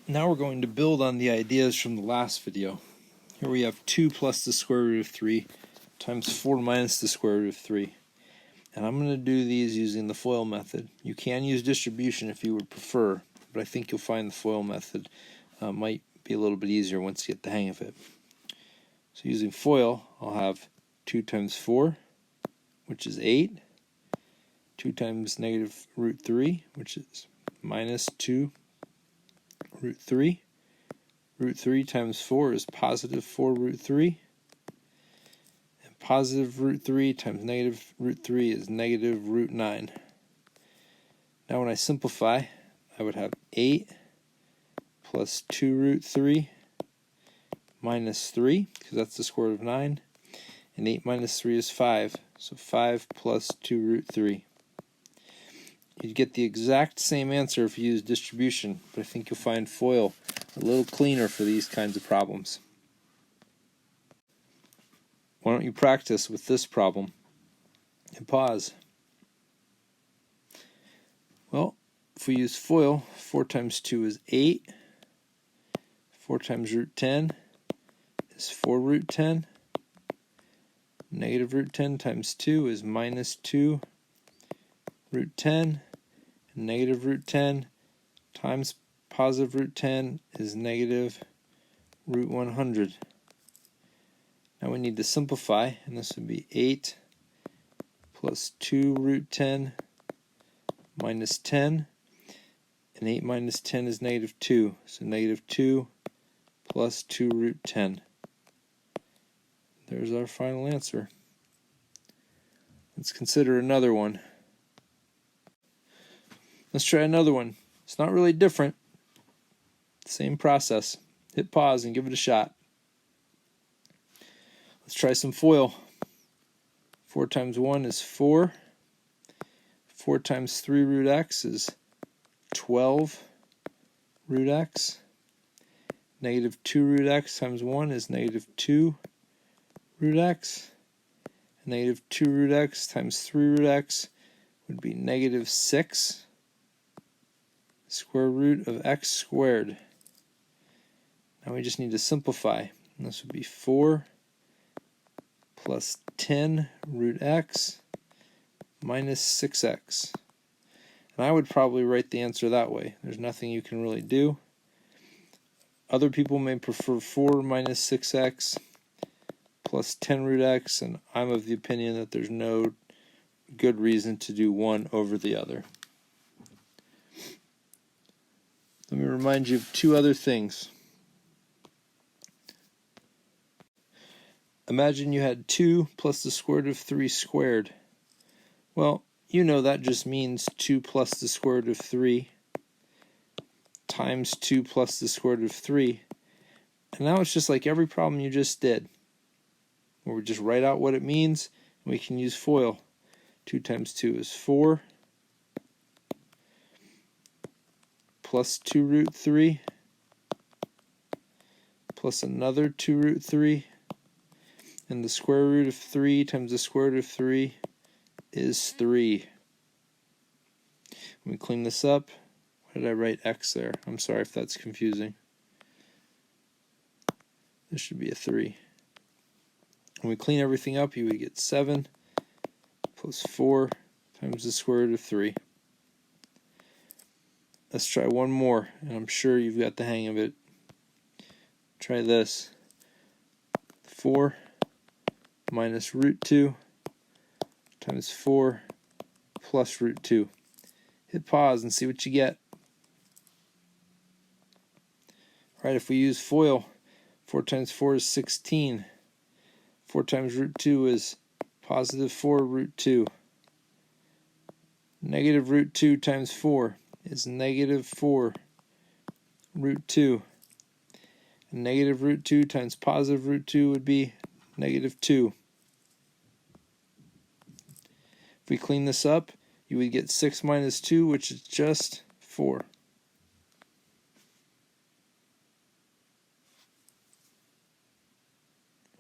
Now we're going to build on the ideas from the last video. Here we have 2 plus the square root of 3 times 4 minus the square root of 3. And I'm going to do these using the FOIL method. You can use distribution if you would prefer, but I think you'll find the FOIL method might be a little bit easier once you get the hang of it. So using FOIL, I'll have 2 times 4, which is 8. 2 times negative root 3, which is minus 2 root 3. Root 3 times 4 is positive 4 root 3. And positive root 3 times negative root 3 is negative root 9. Now when I simplify, I would have 8 plus 2 root 3 minus 3, because that's the square root of 9. And 8 minus 3 is 5, so 5 plus 2 root 3. You'd get the exact same answer if you use distribution, but I think you'll find FOIL a little cleaner for these kinds of problems. Why don't you practice with this problem and pause? Well, if we use FOIL, 4 times 2 is 8. 4 times root 10 is 4 root 10. Negative root 10 times 2 is minus 2 root 10. And negative root 10 times positive root 10 is negative root 100. Now we need to simplify, and this would be 8 plus 2 root 10 minus 10. And 8 minus 10 is negative 2, so negative 2 plus 2 root 10. There's our final answer. Let's consider another one. Let's try another one. It's not really different. Same process. Hit pause and give it a shot. Let's try some FOIL. 4 times 1 is 4. 4 times 3 root x is 12 root x. Negative 2 root x times 1 is negative 2 root x. Negative 2 root x times 3 root x would be negative 6 square root of x squared. Now we just need to simplify. And this would be 4 plus 10 root x minus 6x. And I would probably write the answer that way. There's nothing you can really do. Other people may prefer 4 minus 6x plus 10 root x, and I'm of the opinion that there's no good reason to do one over the other. Let me remind you of 2 other things. Imagine you had 2 plus the square root of 3 squared. Well, you know that just means 2 plus the square root of 3 times 2 plus the square root of 3. And now it's just like every problem you just did, where we just write out what it means, and we can use FOIL. 2 times 2 is 4. Plus 2 root 3 plus another 2 root 3, and the square root of 3 times the square root of 3 is 3. When we clean this up, why did I write x there? I'm sorry if that's confusing. This should be a 3. When we clean everything up, you would get 7 plus 4 times the square root of 3. Let's try one more, and I'm sure you've got the hang of it. Try this. 4 minus root 2 times 4 plus root 2. Hit pause and see what you get. Alright, if we use FOIL, 4 times 4 is 16. 4 times root 2 is positive 4 root 2. Negative root 2 times 4 is negative 4 root 2. And negative root 2 times positive root 2 would be negative 2. If we clean this up, you would get 6 minus 2, which is just 4.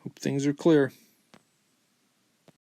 Hope things are clear.